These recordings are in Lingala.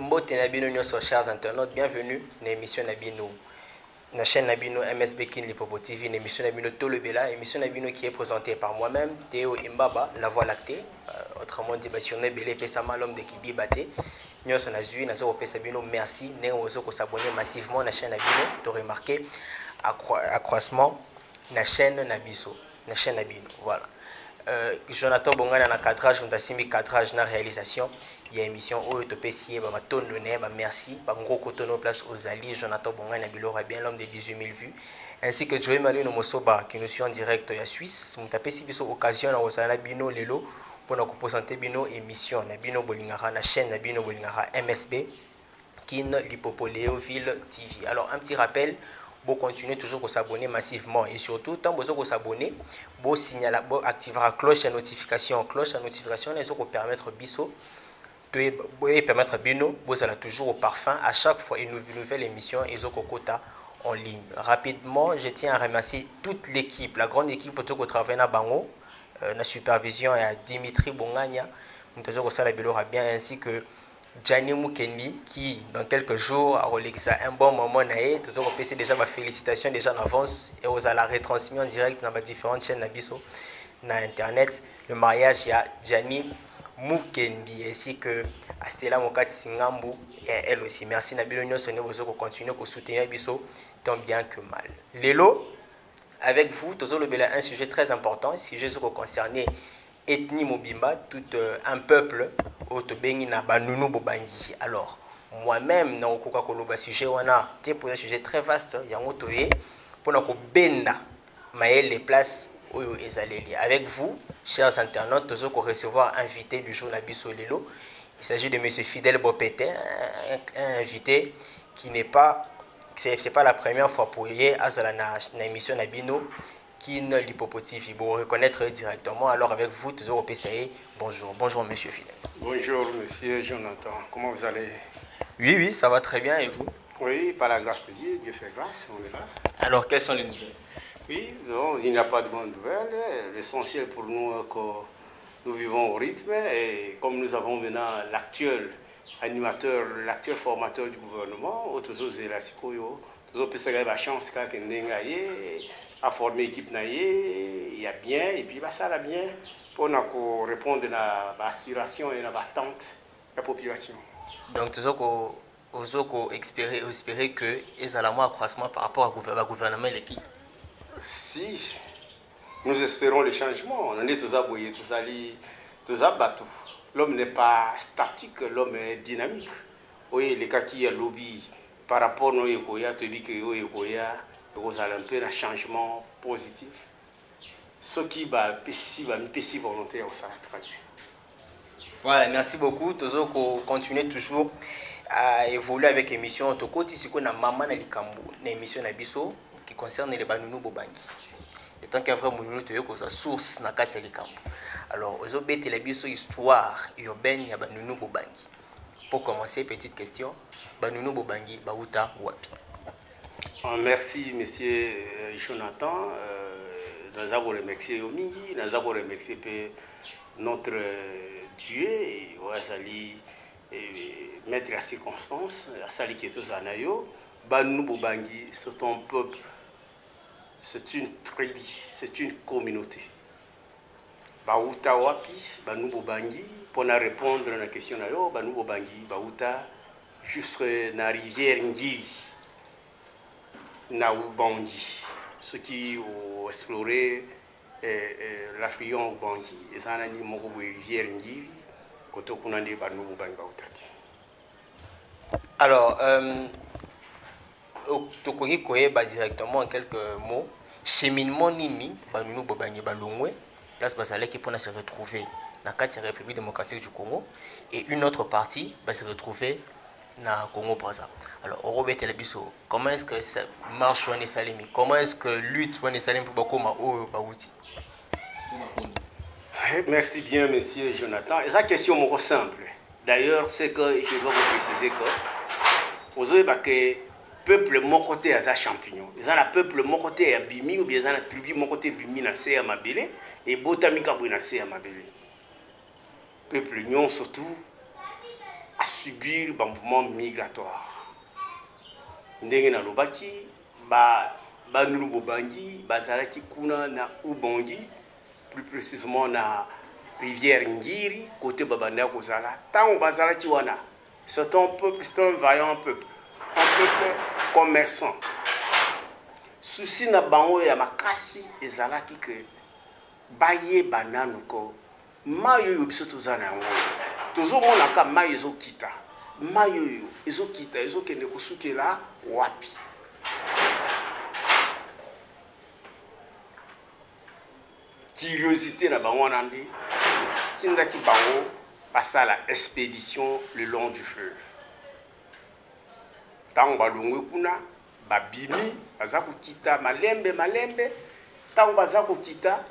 Mbote Nabino nyonso chers internautes, bienvenue dans l'émission Nabino. La chaîne Nabino MSB Kin Lipopo TV, l'émission Nabino Tolobela, émission Nabino qui est présentée par moi-même, Théo Imbaba, la voix lactée, autrement dit, Bastionné Belé Pesama, l'homme de qui débattait. Nous sommes à Nazo Pesabino, merci. Nous sommes s'abonner massivement à la chaîne Nabino, de remarquer accroissement la chaîne Nabiso, la chaîne Nabino, voilà. Jonathan Bongana na cadrage, on a simi cadrage na réalisation. Il y a une émission où tu peux essayer, ma tonne de nez, merci. Par gros coton place aux alliés, Jonathan Bongana Bilora bien l'homme de 18 000 vues. Ainsi que Joey Malou Mosoba qui nous suit en direct à Suisse. On t'a fait si occasion à Osana Bino Lelo pour nous présenter Bino émission. Nabino Bolingara, la chaîne Nabino Bolingara MSB, Kin Lipopo Léoville TV. Alors un petit rappel. Vous continuez toujours à s'abonner massivement et surtout, tant que vous s'abonner, vous signalez, vous activez la cloche à notification. Cloche à notification, elle va permettre biso, permettre bino, vous allez toujours au parfum à chaque fois une nouvelle émission et quota en ligne. Rapidement, je tiens à remercier toute l'équipe, la grande équipe qui travaille à Bango, la supervision et à Dimitri Bongania, bien ainsi que Gianni Mukendi qui dans quelques jours a relaxé un bon moment tous on peut déjà ma félicitation déjà en avance et aux à la retransmission en direct dans différentes chaînes nabiso na internet le mariage il y a Gianni Mukendi ainsi que Astela Mokati Singambu et elle aussi merci Nabilo Nyonso ne vous continuer à soutenir biso tant bien que mal. Lelo avec vous toujours le un sujet très important sujet qui concerne ethnie Mobimba, tout un peuple autobéni na banunu bobangi. Alors, moi-même, dans le sujet, on a un sujet très vaste, il y a un toé pour nous benda les places où ils avec vous, chers internautes, tous pour recevoir invité du jour Nabiso Lelo. Il s'agit de monsieur Fidèle Bopete, un invité qui n'est pas, c'est pas la première fois pour y à la émission Nabino. Kin Lipopo TV, vous reconnaître directement. Alors avec vous, toujours au PCA. Bonjour, bonjour monsieur Fidèle. Bonjour monsieur Jonathan, comment vous allez? Oui, ça va très bien et vous? Oui, par la grâce de Dieu, Dieu fait grâce, on est là. Alors quelles sont les nouvelles? Oui, non, il n'y a pas de bonnes nouvelles. L'essentiel pour nous est que nous vivons au rythme et comme nous avons maintenant l'actuel animateur, l'actuel formateur du gouvernement, toujours la Sikoyo, toujours la chance qu'il a formé l'équipe il y a bien et puis ça va bien pour répondre à l'aspiration et à l'attente de la population. Donc toujours espérer que les alarmes accroissement par rapport au gouvernement l'équipe. Si nous espérons les changements, on est tous aboyés, tous abattus. L'homme n'est pas statique, l'homme est dynamique. Oui, les cas qui a lobby par rapport à nos écoya, tu dis que vous allez un peu un changement positif. Ce qui va péci volontaire au salaire. Voilà, merci beaucoup. Toujours continuer toujours à évoluer avec l'émission. Tout côté ici qu'on a maman Nalikambu, une émission Nabiso qui concerne les banunu bobangi. Et tant qu'un vrai monument tu as sa source na kati Nalikambu. Alors, aux autres la biso histoire urbaine ya banunu bobangi. Pour commencer, petite question, banunu bobangi bauta wapi? Merci, monsieur Jonathan. Nous avons remercié Yomi, nous avons remercié notre Dieu, et mettre la circonstance, à Sali qui est aux Anayo. Banou Bobangi, c'est un peuple, c'est une tribu, c'est une communauté. Baouta Wapi, Banou Bobangi, pour répondre à la question, Banou Bobangi, Baouta, juste dans la rivière Ngiri. Naoubangi, ceux qui ont exploré l'affluent Bangi, et ça a dit mon rivière Ngiri, quand on a dit Banou Bobangi Baoutaki. Alors, Tokohi Koye directement en quelques mots, cheminement Nini, Banou Bobangi Balongwe, place bazalaki pour se retrouver dans la République démocratique du Congo, et une autre partie va se retrouver na Congo Brazza. Alors Robert Telebiso, comment est-ce que ça marche Wane Salimi? Comment est-ce que lutte Wane Salimi pour Bakoma ou Bauti? Merci bien, monsieur Jonathan. Et sa question est simple. D'ailleurs, c'est que je dois vous préciser que vous avez que peuple mon côté à champignon. Ils ont le peuple mon côté à bimi ou bien ils ont la tribu mon côté bimi na se à mabele et botamika bouina se à mabele. Peuple union surtout à subir le mouvement migratoire. Ndenge na lobaki ba nulu bobangi bazalaki kuna na ubongi, plus précisément na rivière Ngiri côté babanda kozala. Tant bazalaki wana, c'est un peuple, c'est un vaillant peuple. Un peuple commerçant. Souci na bango ya makasi ezalaki que baye bananu ko mayo yo biso tozana yango. Tozomona ka mayo ezokita. Mayo yo ezokita ezokende kosukela wapi. Curiosité na bango nandi tindaki bango basala expédition le long du fleuve. Tango balongwe kuna babimi baza kokita malembe tango baza kokita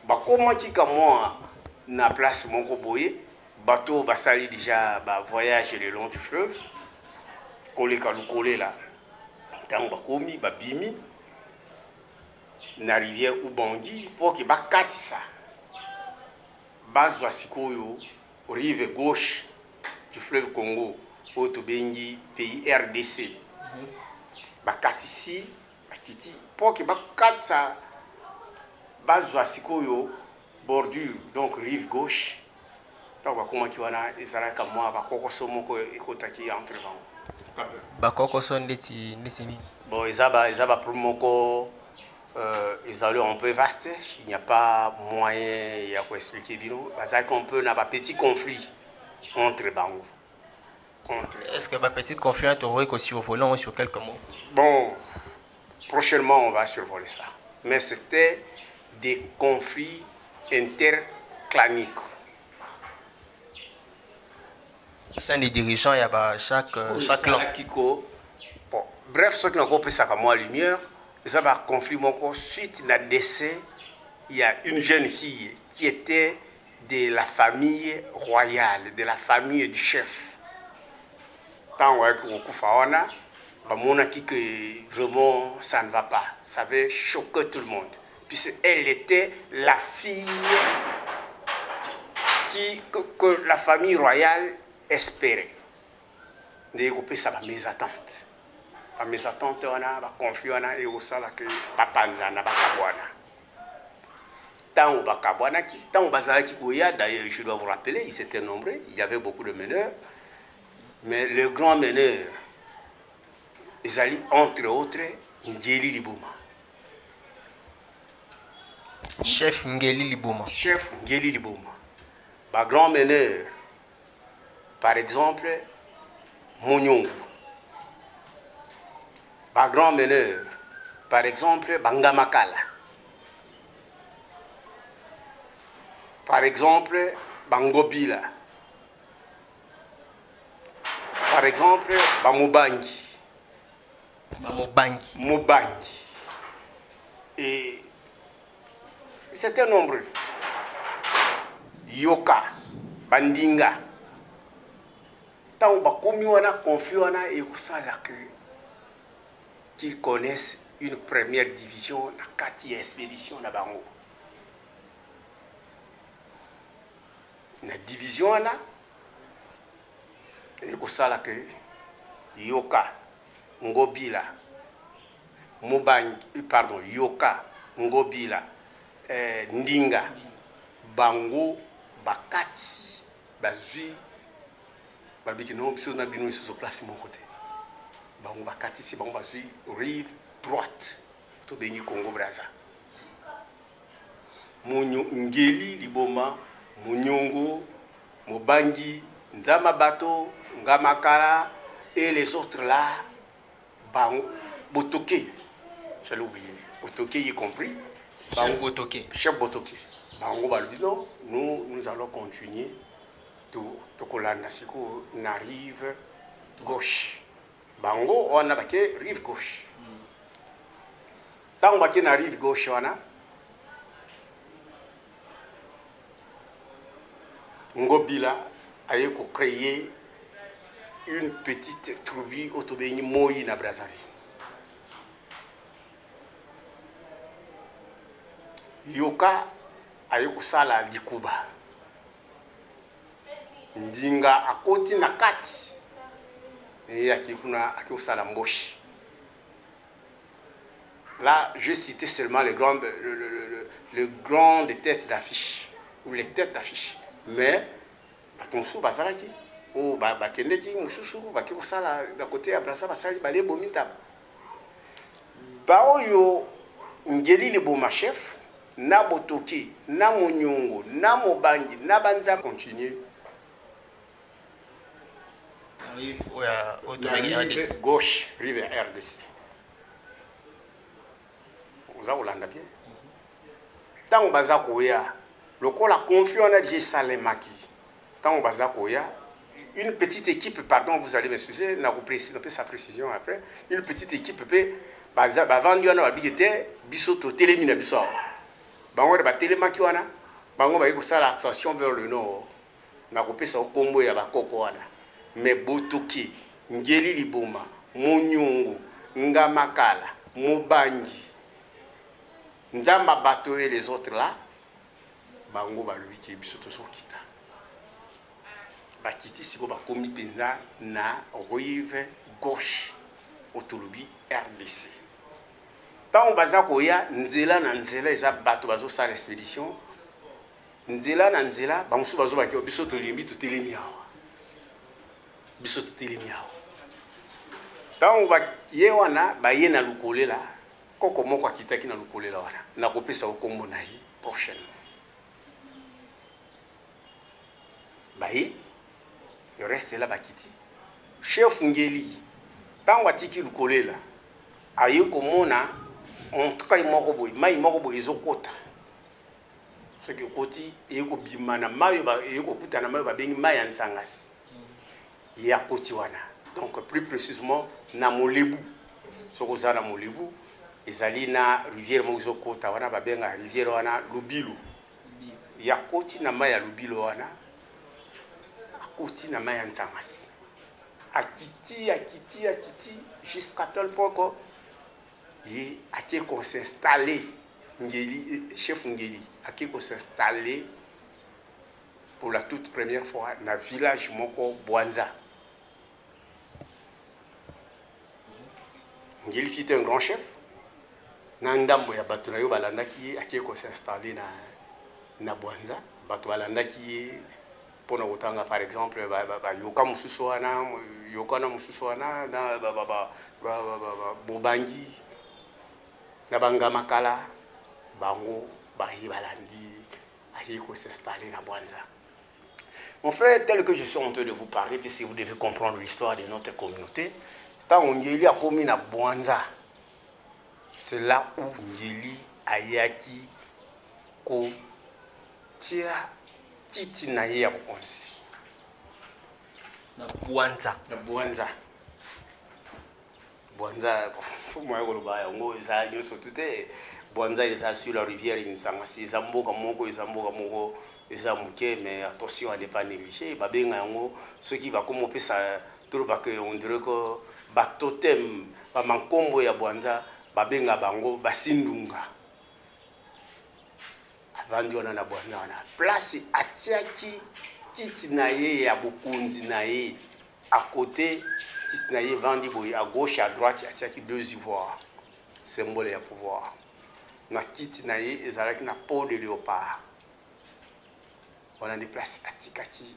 bakomaki kamwa na place moko boye bateau basali déjà ba voyage le long du fleuve koleka lukolela tango bakomi babimi na rivière Ubangi pour que bakatisa bazwa sikoyo rive gauche du fleuve Congo au bengi pays RDC. Bakatisi bakiti pour que bakatisa bazwa sikoyo bordure donc rive gauche. Tant bakoma ki wana ezalaka moi bakokoso moko ekotaki entre vent. Bakokoso ndeti ni. Bon, ezaba pour moko ils allaient un peu vaste, il n'y a pas moyen de expliquer bien. Parce qu'on peut avoir un petit conflit entre Bango. Est-ce que le petit conflit est aussi au volant ou sur quelques mots? Bon, prochainement on va survoler ça. Mais c'était des conflits interclaniques. Au sein des dirigeants, il y a chaque clan. Bon, bref, ce qui n'a pas pu ça comme moi lumière. Ça va conflit mon suite d'un décès. Il y a une jeune fille qui était de la famille royale, de la famille du chef. Tant que Fawana, que vraiment ça ne va pas. Ça avait choqué tout le monde. Puisqu'elle était la fille que la famille royale espérait. Ça va mes attentes. Mes attentes, ba conflit et au sala que papanza na bakabwana. Tant bakabwana qui, tant bazalaki koya, d'ailleurs je dois vous rappeler, ils étaient nombreux, il y avait beaucoup de meneurs, mais le grand meneur, ils allaient entre autres Ngeli Liboma. Chef Ngeli Liboma. Chef Ngeli Liboma. Ba grand meneur, par exemple, Monyongo. Par grand meneur, par exemple, Bangamakala. Par exemple, Bangobila. Par exemple, Bamubangi. Mubangi. Et c'était nombreux. Yoka, Bandinga. Tant bakomi wana conflit wana et kusala que qu'ils connaissent une première division, la 4e expédition na bango. La division là, et au sala que Yoka, Ngobila, Mubangi, pardon, Yoka, Ngobila, Ndinga, Bango, Bakatisi, Bazui, Babiki non, biso na bino iso place mon côté. Bango bakatisi bango bazui rive droite to bengi Congo Brazza. Munyo Ngeli Liboma, Munyongo, Mubangi, Nzama Bato, Ngamakala et les autres là, Bango Botoké, j'allais oublier, Botoké y compris, Chef Botoké. Chef Botoké. Bango balobi non, nous allons continuer to kolanda siko na rive gauche. Bango on a baké rive gauche. Tant baké na rive gauche wana Ngobila a créé une petite tribu autobéni Moï na Brazzaville. Yoka a sala likuba. Ndinga akoti na kati. Et akikuna sala mboshi. Là, je citais seulement le grand des têtes d'affiche ou les têtes d'affiche. Mais batonsu bazalaki o bakendeki mususu bakiko sala da côté ya Brazzaville basali balé bominta. Ba oyo ngeli le boma chef na Botoké na Monyongo na Mobangi na banza continuer. Oui, RDC. Gauche, rive RDC. Vous avez bien. Tant baza koya, le col a confié en RG Salemaki. Tant baza koya, une petite équipe, pardon, vous allez m'excuser, n'a pas précisé sa précision après. Une petite équipe peut baza vendu na babité bisoto télémina biso. Bango ba télémaki wana, bango ba ko sala accession vers le nord. Na ko pesa kombo ya bakoko wana. Mais Botoké, Ngeli Liboma, Monyongo, Ngamakala, Mobangi, Nzamba Bato et les autres là, Bango Balui qui est bisoto sur kita. Bakiti siko ba komi penza na rive gauche autolobi RDC. Tant baza koya nzela na nzela eza bato bazo sala expédition. Nzela na nzela bango bazo ba ki bisoto limbi to telemi awa. Bisoto telemi awa. Tant ba ye wana ba ye na lukolela koko moko akitaki na lukolela wana na kopesa okombo na ye prochainement. Ba ye il reste là bakiti. Chef Ngeli tant watiki lukolela aye komona en tout cas moko boy mai moko boy ezokota. Ce que koti eko bimana mayo ba eko kutana mayo ba bengi mai ansangasi. Ya koti wana. Donc plus précisément na Molebu. Soko za na Molebu ezali na rivière mozo kota wana ba benga rivière wana Lubilo. Ya koti na mai ya Lubilo wana. Akoti na mai ansangasi. Akiti jusqu'à tel point que il a qui s'installer Ngeli chef Ngeli a qui s'installer pour la toute première fois dans le village moko Bwanza. Ngeli fit un grand chef nandambo ya bato na yo balanda ki a qui s'installer na Bwanza bato balanda ki pour nous autant par exemple yoka mususu wana yokana mususu wana na Bobangi na Bangamakala bango bahi balandi ahi ko s'installer na Bwanza. Mon frère, tel que je suis en train de vous parler, puisque vous devez comprendre l'histoire de notre communauté, tant Ngeli a commis na Bwanza, c'est là où Ngeli ayaki ko tia kiti na ye ya bokonzi Na Bwanza. Bwanza faut moi koloba yango eza nyonso tute Bwanza eza sur la rivière Insangasi eza mboka moko eza muke mais attention à ne pas négliger babenga yango ceux qui va comme pesa trop ba que on dirait que ba totem ba mankombo ya Bwanza babenga bango basindunga. Avandi wana na Bwanza wana place atiaki kiti na ye ya bokonzi na ye à côté kiti na ye vandi boy à gauche à droite atiaki deux ivoires symbole ya pouvoir na kiti na ye ezalaki na peau de léopard wana des places atiaki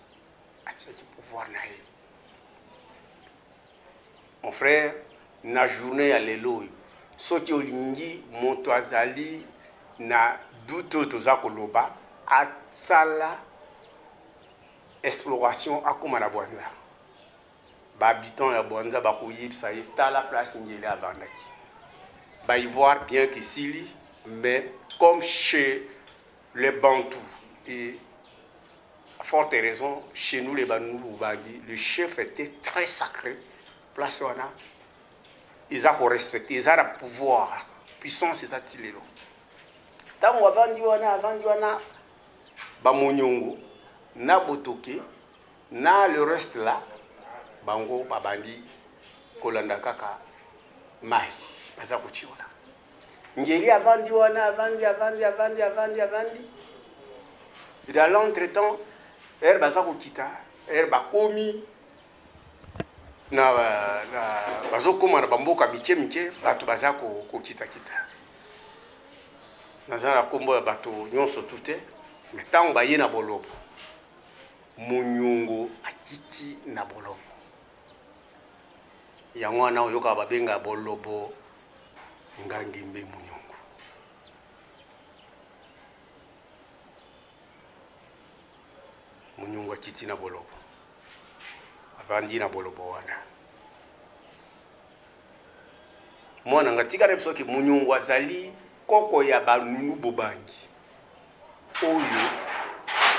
pouvoir na ye. Mon frère na journée ya lelo soki olingi moto azali na duto toza koloba atsala exploration akoma na Bwanza ba habitant ya Bwanza ba koyebisa ye tala place Ngeli avandaki ba y voir bien que sili mais comme chez les Bantous. Et à forte raison, chez nous les Bantous, le chef était très sacré. Place où on a, ils ont respecté, ils ont le pouvoir, puissance, ils ont tiré. Tant qu'on a vendu, Bamonyongo, na Botoke, na le reste là, Bango, Babandi, Kolanda Kaka, Mahi, Bazakuchiola. Ngeli a vendu, Et dans l'entretemps, Bazakukita, Bakomi, na bazokoma na bamboka mike bato bazako kokita kita nazana kombo ya bato nyonso tute mais tango baye na bolobo Munyungu akiti na bolobo yango wana oyoka babenga bolobo ngangimbe Munyungu Munyungu akiti na bolobo abandi na bolobo wana mwana ngatika na biso ke Munyungu azali koko ya banunu bobangi oyo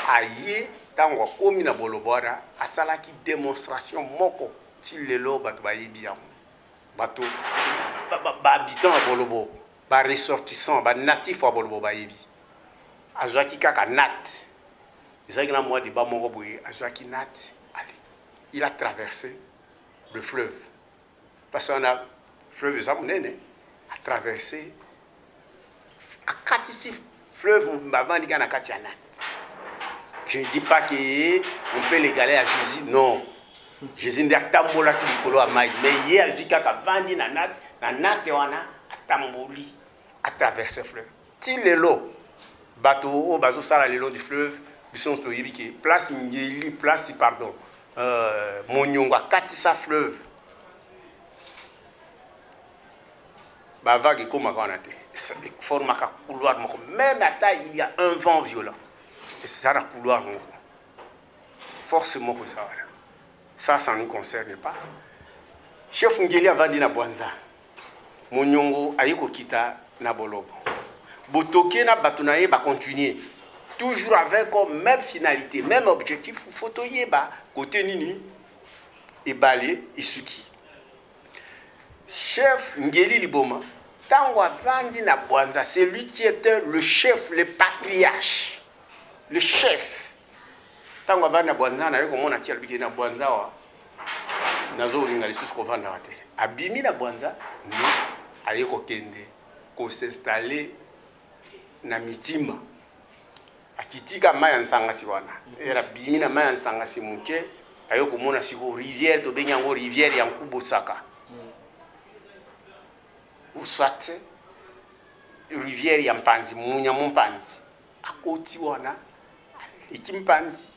aye tango akomi na bolobo wana asalaki démonstration moko ti lelo bato bayebi yango bato habitant ya bolobo ressortissant natif ya bolobo bayebi azwaki kaka nat ezalaki na mwa débat moko boye azwaki nat. Il a traversé le fleuve. Parce qu'on a le fleuve Zamounene a traversé à Katisi fleuve je ne dis pas qu'on peut l'égaler à Jésus, non. Jésus n'a pas tambola qui est à Maï, mais il y a un vandi na nat a tamboli à traverser le fleuve. Si le lot, bateau au bateau sala le long du fleuve, ils sont stoïbiques. Place Ngeli, place pardon. Munyungu akatisa fleuve ba vague comme on a été forme un couloir même à taille il y a un vent violent et c'est ça le couloir forcément que ça ne nous concerne pas chef Ngeli avandi na Bwanza Munyungu ayiko kita na bolobo botoke na batunaye ba continuer toujours avec comme même finalité, même objectif, photo yeba côté nini et balé isuki. Chef Ngeli Liboma, tango avandi na Bwanza, c'est lui qui était le chef, le patriarche, le chef. Tango avandi na Bwanza na yoko mona tia biki na Bwanza wa nazo linga lisusu ko vanda wate. Abimi na Bwanza ni ayeko kende ko s'installer na Mitimba. Akitika maya nsanga siwana era bimina maya nsanga simuke ayo komona siko rivière to benya ngo rivière ya Nkubosaka usate rivière ya Mpanzi munya Mpanzi akoti wana ekimpanzi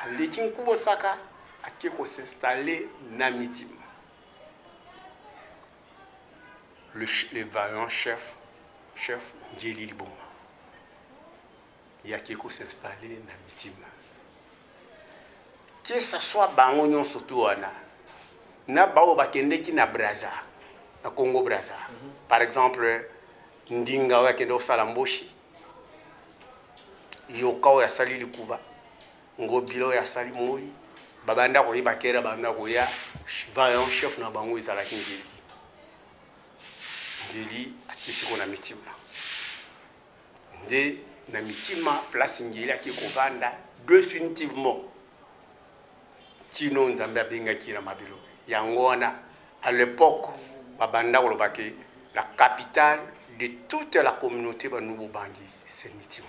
aleki Nkubosaka akiko s'installer na Mitima le vaillant chef Ngeli Liboma il y a qui s'installer na Mitima. Que ce soit bango nyon surtout wana na bao bakende ki na Brazza na Congo Brazza par exemple ndinga wa kendo sala mboshi yoka ya sali likuba ngobilo ya sali moi babanda ko ibakera banda ko ya vaillant chef na bango izala Ngeli atisi ko na Mitima nde na Mitima place Ngeli aki kovanda définitivement kino nzambe abenga kila mabilo yango wana à l'époque babanda kolobaki la capitale de toute la communauté banubo bangi c'est Mitima.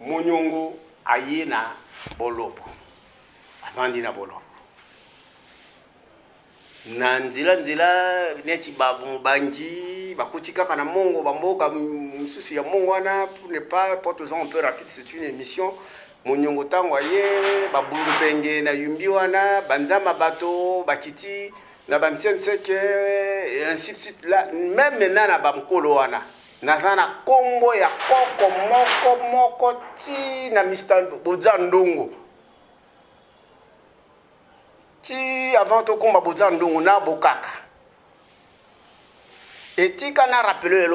Munyungu aye na bolobo avandi na bolobo na nzila neti babu bangi bakutika kana mongo bamboka msusu ya mongo wana pour ne pas porter un peu rapide c'est une émission Munyungu tango aye babulu penge na yumbi wana banzama bato bakiti na bantsenseke et ainsi de suite là même maintenant na bamkolo wana nazana kombo ya koko moko ti na Mr. Bozandongo ti avant to komba Bozandongo na bokaka Et si on a rappelé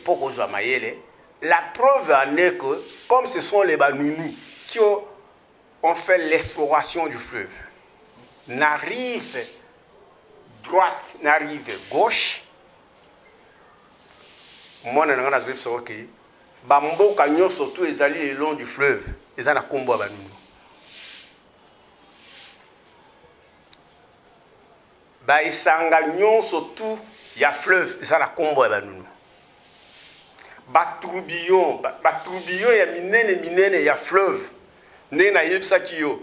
pour qu'on soit maillé, la preuve en est que, comme ce sont les Banounous qui ont fait l'exploration du fleuve, n'arrive droite, n'arrive gauche, moi, je sais que Bambo Canyon, surtout, ils allaient le long du fleuve, ils ont un combo à Banounous. Baïsanga Nyon, surtout, il y a fleuve, ils ont un combo à Banounous. Batourbillon, il y a minene, il y a fleuve. Nena yebsa kiyo.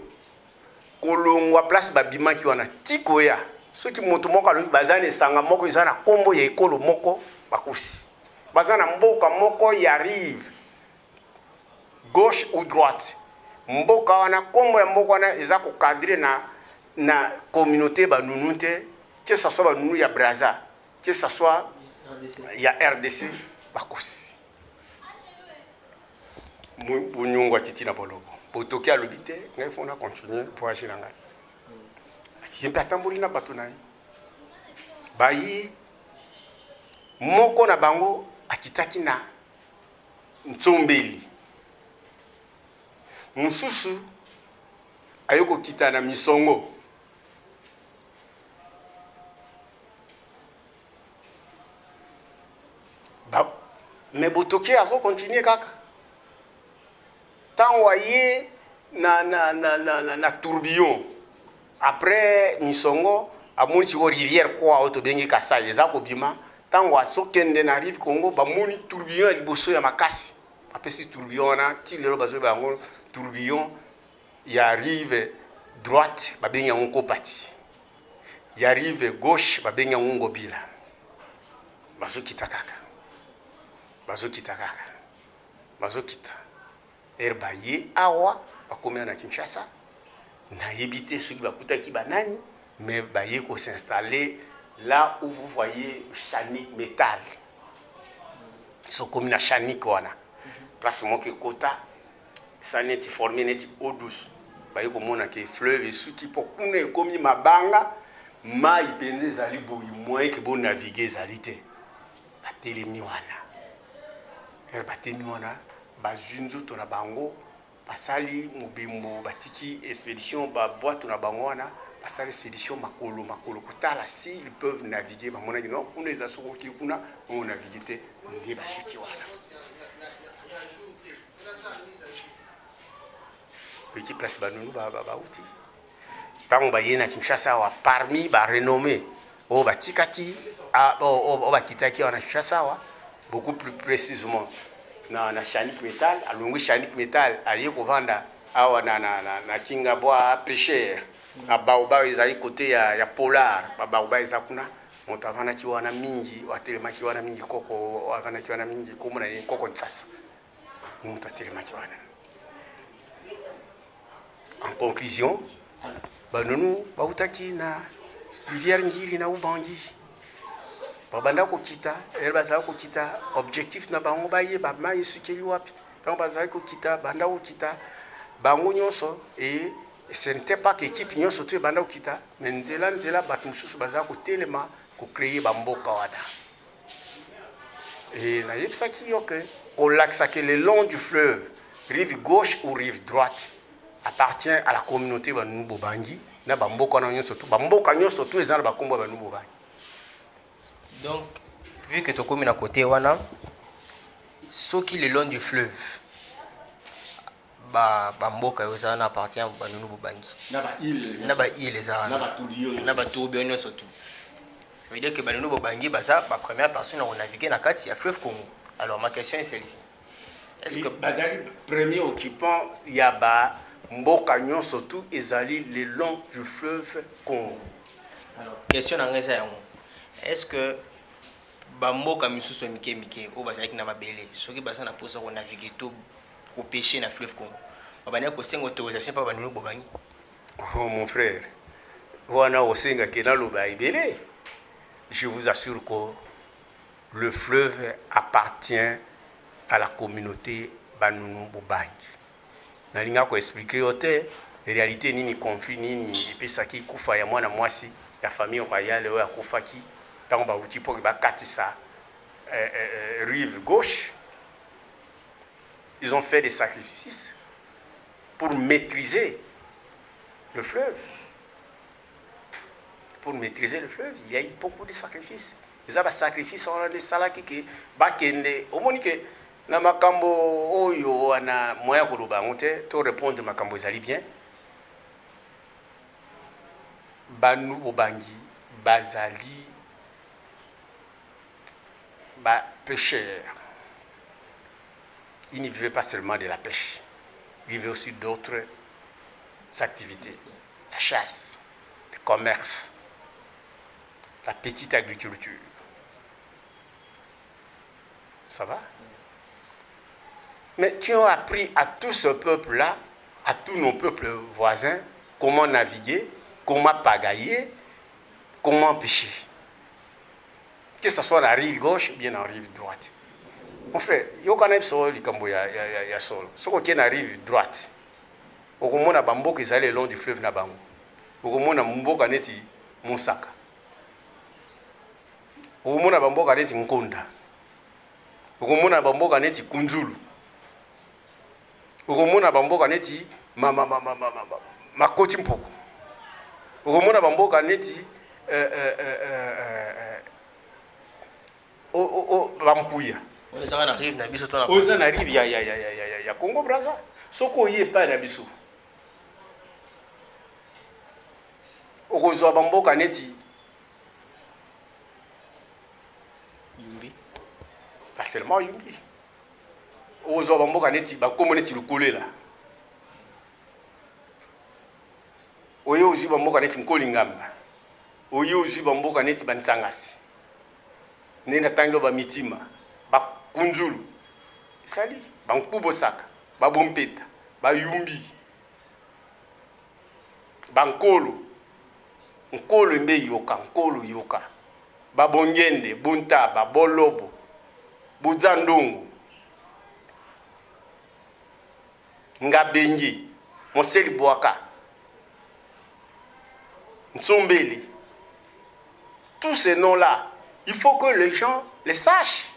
Kolongwa place babima ki wana tikoya. Ceux qui montent moko le bazane sanga moko ils ont un combo ya ekolo moko bakusi. Bazana mboka moko y arrive gauche ou droite. Mboka wana combo ya mboka wana eza ko cadrer na communauté banunute, que ça soit banunu ya Brazza, que ça soit ya RDC bakusi. Bunyongwa titi na boloko. Botoki a l'obité, il faut continuer pour agir dans la vie. Il y a un peu de temps bayi moko na bango akitaki na Ntombeli. Mususu ayoko kita na Misongo. Mais Botoki a continuer kaka. Tant voyé na tourbillon après Misongo a moni ci rivière quoi auto bengi Kasai eza ko bima tant wa sokende na rive Congo ba moni tourbillon liboso ya makasi après si tourbillon na ti lelo bazo ba ngo tourbillon ya rive droite ba bengi ngo pati ya rive gauche ba bengi ngo bila bazo kita kaka Herbaye awa bakomena na Kinshasa na yebité ceux qui bakuta ki banani mais baye ko s'installer là où vous voyez Chanik Métal. So comme na Chanik wana place moke kota ça n'est formé net eau douce baye ko mona ke fleuve sous qui pour kuna komi mabanga mai pende zali boyi moins que bon naviguer zalité batelemi wana batemi wana bazunzo to na bango basali mobimbo batiki expédition ba boîte na bango wana basali expédition makolo kutala si ils peuvent naviguer ba mona non on les asoko ki kuna on naviguer te ndi basuki wana petit place banunu ba uti tango ba yena Kinshasa wa parmi ba renommé o batikaki o bakitaki wana Kinshasa wa beaucoup plus précisément na Chanik Métal alongi Chanik Métal aye ko vanda awa na kinga bois pêcheur na baoba ezali côté ya polar baoba ezakuna moto avana ki wana mingi watelema ki wana mingi koko avana ki wana mingi komona koko ntsasa moto atelema ki wana. En conclusion banunu bautaki na rivière ngiri na ubangi babanda ko kita elbaza ko kita objectif na bango baye ba mai sukeli wapi tant baza ko kita banda ko kita bango nyonso et ce n'était pas qu'équipe nyonso to banda ko kita mais nzela batu mususu baza ko telema ko créer ba mboka wana et na yebsa ki yoke au lac que le long du fleuve rive gauche ou rive droite appartient à la communauté banunu bobangi na ba mboka nyonso to ezana ba kombo banunu bobangi. Donc, vu que tu as à côté, wana, ceux qui le long du fleuve, Bamboka appartient à Banunu Bobangi. Naba île, Naba tourbillon surtout. Ça veut dire que Banunu Bobangi, la première personne à naviguer dans le fleuve Congo. Alors, ma question est celle-ci. Est-ce que le premier occupant, il y a Mboka Nyon surtout, ils allaient le long du fleuve Congo. Alors, question en est-ce que Bamboka misusu mike o bazaki na mabele soki basana posa ko naviguer to ko pêcher na fleuve Congo babania ko senga autorisation pa banunu bobangi. Oh mon frère, voilà au senga ke na loba ibele. Je vous assure que le fleuve appartient à la communauté banunu bobangi. Na linga ko expliquer ote réalité nini conflit nini epesaki kufa ya mwana mwasi ya famille royale o ya kufaki Donc, pour ça, rive gauche, ils ont fait des sacrifices pour maîtriser le fleuve. Pour maîtriser le fleuve, il y a eu beaucoup de sacrifices. Ils ont des sacrifices, on a des salaki qui bakende. Au moins que na makambo oyo ana moya kuluba ngote to répondre makambo ezali bien. Banu obangi bazali ba pêcheurs. Ils ne vivaient pas seulement de la pêche. Ils vivaient aussi d'autres activités. La chasse, le commerce, la petite agriculture. Ça va? Mais qui ont appris à tout ce peuple-là, à tous nos peuples voisins, comment naviguer, comment pagailler, comment pêcher. Que ce soit la rive gauche ou bien la rive droite. Mon frère, il y a sol, il y a sol. Ce qui est la rive droite, au moment où bambo qui est le long du fleuve Nabango, au moment où Mboka neti Monsaka, au moment où bambo neti Nkonda, au moment où bambo neti Kunzulu, au moment où bambo neti Makoti Mpoko, au moment où bambo neti Bampuya. Aux en arrive na biso to aux en arrive ya Congo Brazza. Soko yé pas na biso. Okozwa bamboka neti Yumbi. Pas seulement Yumbi. Okozwa bamboka neti bakomo neti lukolela. Oye ozi bamboka neti Nkolingamba. Oye ozi bamboka neti Bansangasi. Nena tanglo ba mitima. Kunzulu, Sali, Bankubosaka, Babompeta, Bayumbi, Bankolo, Nkolo mbe yoka, Nkolo yoka, Babongende, Buntaba, Bolobo, Buzandongo, Ngabengi, Monseli Boaka, Nsombele. Tous ces noms-là, il faut que les gens les sachent.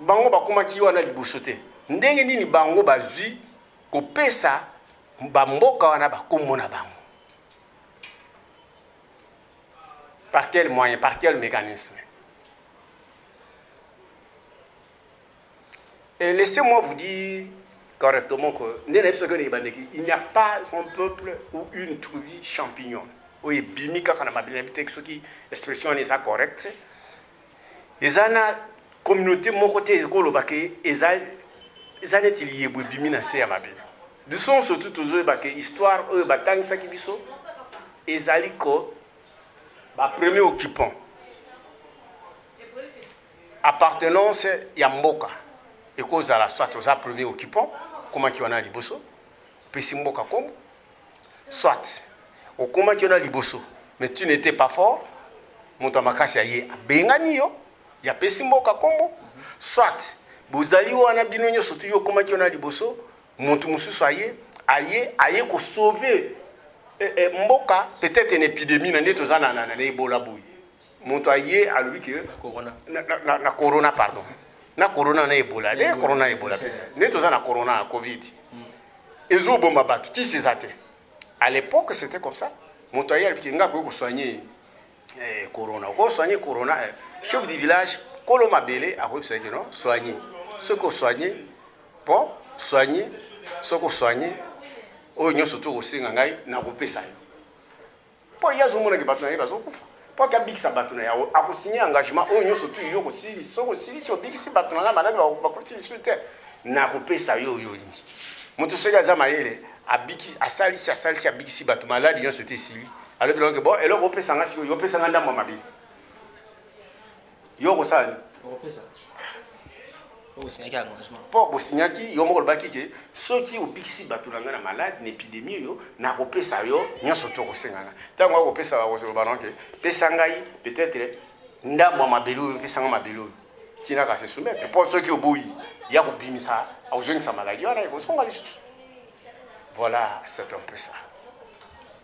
Bango bakuma kiwa na libosote ndenge nini bango bazwi kopesa bamboka wana bakombo na bango par quel moyen, par quel mécanisme. Et laissez-moi vous dire correctement que il n'y a pas un peuple ou une tribu champignon. Oui, bimika kana mabinabite qui expression est correcte. Ezana communauté mon côté école baké ezane tilié bimi na se ya mabele de son surtout toujours baké histoire eux batang sa kibiso ezali ko ba premier occupant appartenance ya mboka et cause à la soit aux premier occupant comment qui wana liboso pesi mboka kombo soit au comment qui wana liboso mais tu n'étais pas fort monta makasi ya ye bengani yo ya pesi mboka kombo soit bozali wana bino nyonso tu yo komaki ona liboso montu mususu aye ko sauver mboka peut-être une épidémie na neto zana na Ebola boy montu aye a lui que corona na corona pardon na corona na Ebola corona Ebola pesa neto zana corona covid ezo bomba batu ti sezate à l'époque c'était comme ça montu aye a lui que nga ko soigner corona ko soigner corona chef du village, Koloma Bele, a repris que non, soigner. Ce qu'on soigne, bon, soigner, ce qu'on soigne, oh, nous surtout aussi, n'a repris ça. Pour y a un monde qui bat dans les bateaux, pour qu'il y ait un big sabat, a signé engagement, oh, nous surtout, yo aussi, so aussi, si au big sabat, on a malade, on va continuer sur terre, n'a repris ça, yo. Mon tout ce gars, Zamaïle, a biki, a sali, a big sabat, malade, yo, c'était ici. Alors, bon, et là, on repris ça, yo, repris ça, dans ma vie. Yo kosani opesa o signaki engagement po bo signaki yo moko baki ke soki obikisi bato na malade na épidémie yo na kopesa yo nyonso to kosengana tango akopesa wa banonke pesa ngai peut-être ndambo mabelo pesa ngai mabelo tina ka se soumettre po soki oboyi ya kobimisa auzongisa maladi wana ekosonga lisusu. Voilà, c'est un peu ça.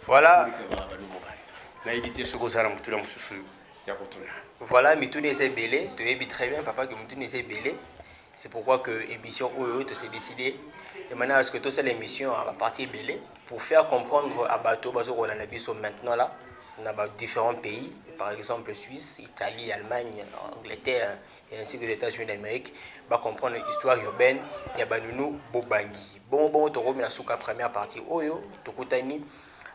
Voilà. Na éviter ce que ça mutu la mususu Voilà, Mitouni est belé, tu es très bien, papa, que Mitouni est belé. C'est pourquoi que l'émission OEO s'est décidé de manière à ce que toute l'émission à la partie belé pour faire comprendre à Bateau, maintenant là, on a différents pays, par exemple Suisse, Italie, Allemagne, Angleterre et ainsi que les États-Unis d'Amérique, va comprendre l'histoire urbaine et Banounou Bobangi. Bon, tu reviens à la première partie OEO, Tokutani.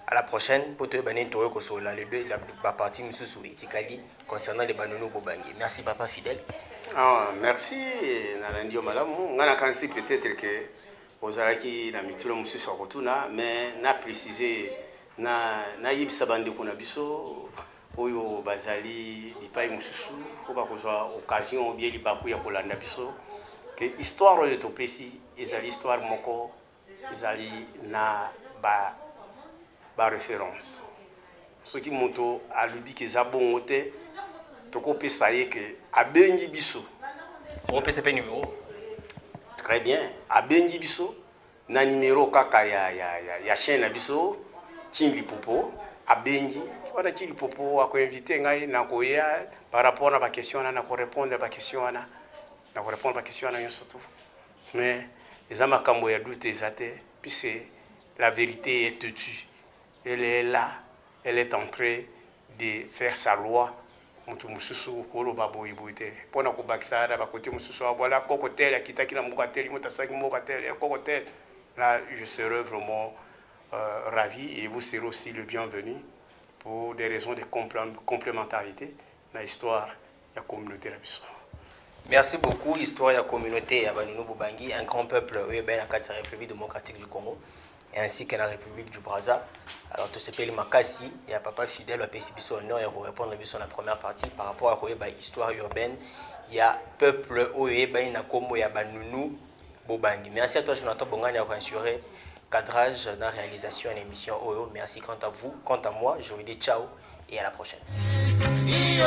À la prochaine pour te donner les deux la partie Itikali concernant les Banounou Bobangi. Merci papa fidèle. Merci Nalandio Malamu. On a pensé peut-être que aux Araki la mitula musu sorotuna mais n'a précisé na yibisa bande kuna biso oyo bazali dipai mususu ko ba kozwa occasion ou bien libaku ya kolanda biso que histoire de topesi ezali histoire moko ezali na ba référence. Ce qui monto à l'ubi que zabon ote toko pesa ye que abengi biso. On peut pas numéro. Très bien. Abengi biso na numéro kaka ya chaîne biso Kingi Popo abengi wana Kingi Popo ako invité ngai na koya par rapport na ba question na ko répondre ba question na ko répondre ba question na surtout. Mais les amakambo ya doute ezate puis c'est la vérité est têtue. Elle est là, elle est en train de faire sa loi. Mutu mususu kolo baboyi boite. Pona ko baksara ba côté mususu voilà kokotel akita kila mukatel mutasaki mukatel kokotel. Là je serai vraiment ravi et vous serez aussi le bienvenu pour des raisons de complémentarité dans l'histoire de la communauté la biso. Merci beaucoup histoire de la communauté ya Banounou Bobangi, un grand peuple urbain à la République démocratique du Congo. Ainsi que la République du Brazza. Alors tout ce pays Makassi, il y a papa fidèle à PCBISO honneur et pour répondre à la première partie par rapport à l'histoire urbaine, il y a peuple Oeba Nakomo ya Banounou Bobangi. Merci à toi Jonathan Bongani pour assurer cadrage dans la réalisation de l'émission OEO. Merci quant à vous, quant à moi, je vous dis ciao et à la prochaine. Iyo